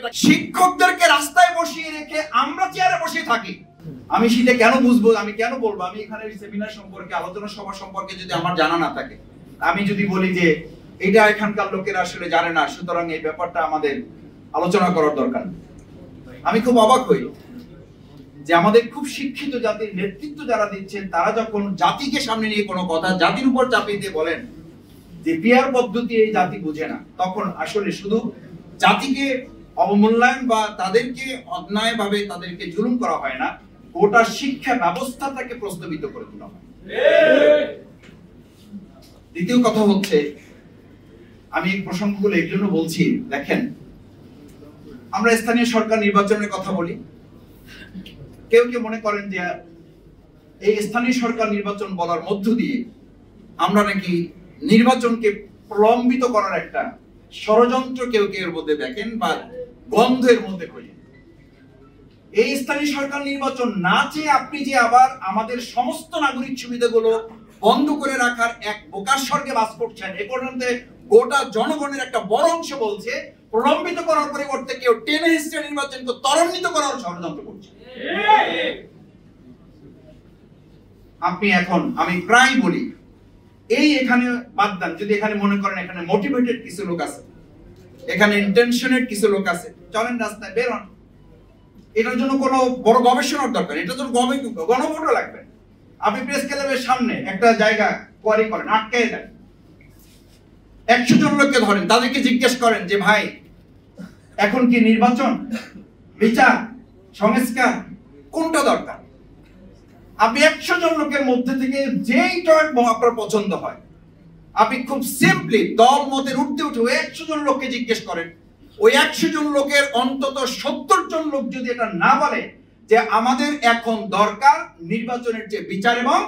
এটা শিক্ষকদেরকে রাস্তায় বসিয়ে রেখে আমরা চেয়ারে বসে থাকি। আমি সেটা কেন বুঝবো, আমি কেন বলবো? আমি এখানে সেমিনার সম্পর্কে, আলোচনা সভা সম্পর্কে যদি আমার জানা না থাকে, আমি যদি বলি যে এটা এখানকার লোকেরা আসলে জানে না, সুতরাং এই ব্যাপারটা আমাদের আলোচনা করার দরকার, আমি খুব অবাক হই যে আমাদের খুব শিক্ষিত জাতির নেতৃত্ব যারা দিচ্ছেন তারা যখন জাতিকে সামনে নিয়ে কোনো কথা জাতির উপর চাপিয়ে দিয়ে বলেন যে পিয়ার পদ্ধতি এই জাতি বুঝে না, তখন আসলে শুধু জাতিকে অবমূল্যায়ন বা তাদেরকে অন্যায়ভাবে তাদেরকে জুলুম করা হয় না, গোটা শিক্ষা ব্যবস্থাটাকে প্রস্তাবিত করে তোলা হয়। দ্বিতীয় কথা হচ্ছে, আমি এই প্রসঙ্গগুলো এর জন্য বলছি, দেখেন আমরা স্থানীয় সরকার নির্বাচনের কথা বলি, কেউ কেউ মনে করেন যে এই স্থানীয় সরকার নির্বাচন বলার মধ্য দিয়ে আমরা নাকি নির্বাচনকে প্রলম্বিত করার একটা ষড়যন্ত্র কেউ কেউ এর মধ্যে দেখেন বা গন্ধের মধ্যে করি। এই স্থানীয় সরকার নির্বাচন না চেয়ে আপনি যে আবার আমাদের সমস্ত নাগরিক সুবিধাগুলো বন্ধ করে রাখার এক বোকার স্বর্গে বাস করছেন, এ পর্যন্ত গোটা জনগণের একটা বড় অংশ বলছে প্রলম্বিত করার পরিবর্তে কেউ টেনে হিস্ট্রি নির্বাচনকে ত্বরান্বিত করার ষড়যন্ত্র করছে। আপনি এখন, আমি প্রায় বলি, এই এখানে বাদ দেন, যদি এখানে মনে করেন এখানে মোটিভেটেড কিছু লোক আছে, এখানে ইন্টেনশনেড কিছু লোক আছে, চলেন রাস্তায় বের হন। এটার জন্য কোনো বড় গবেষণার দরকার, এটার জন্য গণভোটও লাগবে। আপনি প্রেস ক্লাবের সামনে একটা জায়গা কোয়ারি করেন, আটকায় দেন, 100 জন লোককে ধরেন, তাদেরকে জিজ্ঞেস করেন যে ভাই এখন কি নির্বাচন, বিচার, সংস্কার কোনটা দরকার? আপনি 100 জন লোকের মধ্যে থেকে যেই টয়েট আপনার পছন্দ হয়, আপনি খুব সিম্পলি দল মতের ঊর্ধ্বে উঠে ওই 100 জন লোককে জিজ্ঞেস করেন, ওই 100 জন লোকের অন্তত 70 জন লোক যদি এটা না বলে যে আমাদের এখন দরকার নির্বাচনের যে বিচার এবং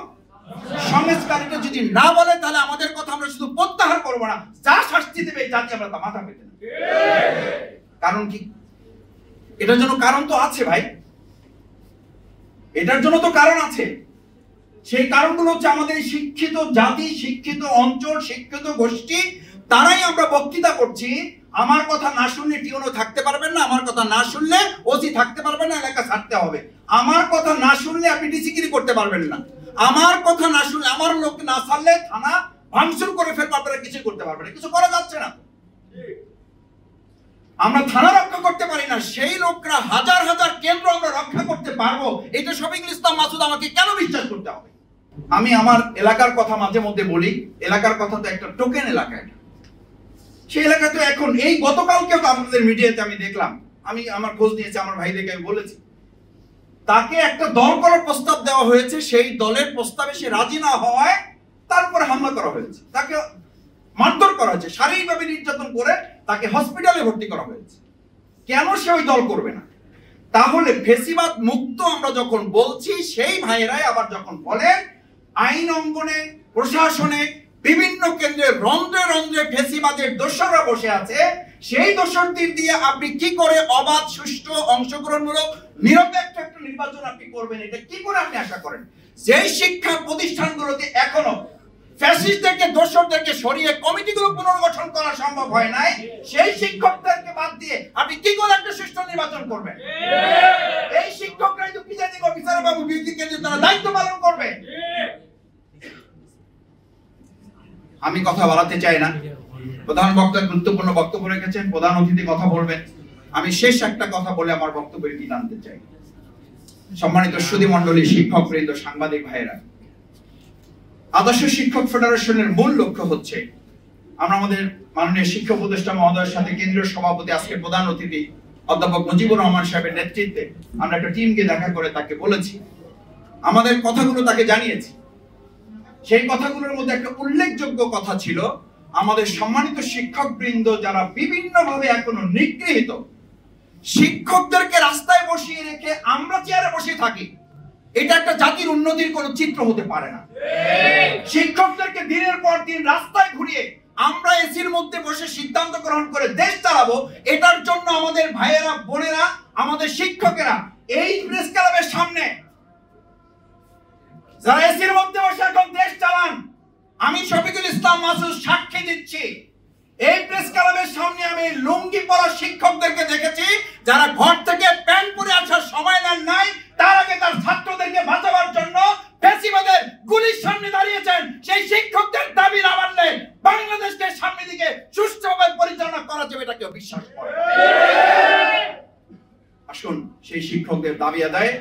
সংস্কার, এটা যদি না বলে তাহলে আমাদের কথা আমরা শুধু প্রত্যাহার করবো না, যা শাস্তি দেবে এই জাতি আমরা তা মাথা পেতে না। কারণ কি? এটার জন্য কারণ তো আছে ভাই, এটার জন্য তো কারণ আছে। সেই কারণগুলো হচ্ছে আমাদের শিক্ষিত জাতি, শিক্ষিত অঞ্চল, শিক্ষিত গোষ্ঠী, তারাই আমরা বক্তৃতা করছি, আমার কথা না শুনলে টিউনও থাকতে পারবেন না, আমার কথা না শুনলে ওসি থাকতে পারবেন না, এলাকা ছাড়তে হবে, আমার কথা না শুনলে আপনি ডিসিগিরি করতে পারবেন না, আমার কথা না শুনলে, আমার লোক না ছাড়লে থানা ভাঙচুর করে ফেলবে, আপনারা কিছু করতে পারবেন না, কিছু করা যাচ্ছে না। আমরা থানা রক্ষা করতে পারি না, সেই লোকরা হাজার হাজার কেন্দ্র আমরা রক্ষা করতে পারবো, এটা শফিকুল ইসলাম মাসুদ আমাকে কেন বিশ্বাস করতে হবে? আমি আমার এলাকার কথা মাঝে মধ্যে বলি, এলাকার কথা তো একটা টোকেন এলাকা, এটা সেই এলাকা তো এখন এই গতকালকেও তো আপনাদের মিডিয়াতে আমি দেখলাম, আমি আমার খোঁজ নিয়েছি, আমার ভাইদেরকে আমি বলেছি, তাকে একটা দল করার প্রস্তাব দেওয়া হয়েছে, সেই দলের প্রস্তাবে সে রাজি না হওয়ায় তার উপরে হামলা করা হয়েছে, তাকে মারধর করা হয়েছে, শারীরিকভাবে নির্যাতন করে তাকে হসপিটালে ভর্তি করা হয়েছে। কেন সে ওই দল করবে না? তাহলে ফেসিবাদ মুক্ত আমরা যখন বলছি, সেই ভাইয়েরাই আবার যখন বলেন আইন অঙ্গনে, প্রশাসনে, বিভিন্ন কেন্দ্রে রন্ধ্রে রন্ধ্রে ফেসিবাদের দোসররা বসে আছে, সেই দোসরদের দিয়ে আপনি কি করে অবাধ, সুষ্ঠু, অংশগ্রহণমূলক, নিরপেক্ষ একটা নির্বাচন আপনি করবেন? এটা কি করে আপনি আশা করেন? যেই শিক্ষা প্রতিষ্ঠানগুলোতে এখনো ফ্যাসিস্টদেরকে, দোসরদেরকে সরিয়ে কমিটিগুলো পুনর্গঠন করা সম্ভব হয় নাই, সেই শিক্ষকদেরকে বাদ দিয়ে আপনি কি করে একটা সুষ্ঠু নির্বাচন করবেন? এই শিক্ষকরাই তো প্রিজাইডিং অফিসার বাবু বিউটি কেন্দ্রে তারা দায়িত্ব পালন করবে। আমি কথা বলাতে চাই না, প্রধান বক্তা গুরুত্বপূর্ণ বক্তব্য রেখেছেন, প্রধান অতিথি কথা বলবেন, আমি শেষ একটা কথা বলে আমার বক্তব্যের কি জানতে চাই। সম্মানিত সুধী মণ্ডলী, শিক্ষকবৃন্দ, সাংবাদিক ভাইয়েরা, আদর্শ শিক্ষক ফেডারেশনের মূল লক্ষ্য হচ্ছে, আমরা আমাদের মাননীয় শিক্ষা উপদেষ্টা মহোদয়ের সাথে কেন্দ্রীয় সভাপতি, আজকে প্রধান অতিথি অধ্যাপক মুজিবুর রহমান সাহেবের নেতৃত্বে আমরা একটা টিমকে দেখা করে তাকে বলেছি, আমাদের কথাগুলো তাকে জানিয়েছি। সেই কথাগুলোর মধ্যে একটা উল্লেখযোগ্য কথা ছিল, আমাদের সম্মানিত শিক্ষকবৃন্দ যারা বিভিন্নভাবে এখনো নিগৃহীত, শিক্ষকদেরকে রাস্তায় বসিয়ে রেখে আমরা চেয়ারে বসে থাকি, এটা একটা জাতির উন্নতির কোন চিত্র হতে পারে না। শিক্ষকদেরকে দিনের পর দিন রাস্তায় ঘুরিয়ে আমরা এসির মধ্যে বসে সিদ্ধান্ত গ্রহণ করে দেশ চালাবো, এটার জন্য আমাদের ভাইয়েরা, বোনেরা, আমাদের শিক্ষকেরা এই প্রেস ক্লাবের সামনে যারা এসির মধ্যে বসে এখন দেশ চালান, আমি শফিকুল ইসলাম মাসুদ সাক্ষী দিচ্ছি, এই প্রেস ক্লাবের সামনে আমি লুঙ্গি পরা শিক্ষকদেরকে দেখেছি, যারা ঘর থেকে প্যান্ট পরে আসার সময় নেন নাই, তার আগে তার ছাত্রদেরকে বাঁচাবার জন্য ফ্যাসিবাদের গুলির সামনে দাঁড়িয়েছেন। সেই শিক্ষকদের দাবি না মানলে বাংলাদেশকে সামনে দিকে সুষ্ঠুভাবে পরিচালনা করা যাবে, এটা কেউ বিশ্বাস করে? আসুন সেই শিক্ষকদের দাবি আদায়ে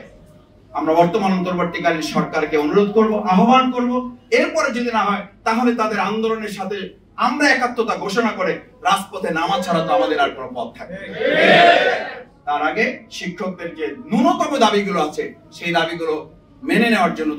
আমরা বর্তমান অন্তর্বর্তীকালীন সরকারকে অনুরোধ করব, আহ্বান করব। এরপরে যদি না হয় তাহলে তাদের আন্দোলনের সাথে আমরা একাত্মতা ঘোষণা করে রাজপথে নামা ছাড়া তো আমাদের আর কোনো পথ থাকবে না। তার আগে শিক্ষকদের যে ন্যূনতম দাবিগুলো আছে সেই দাবিগুলো মেনে নেওয়ার জন্য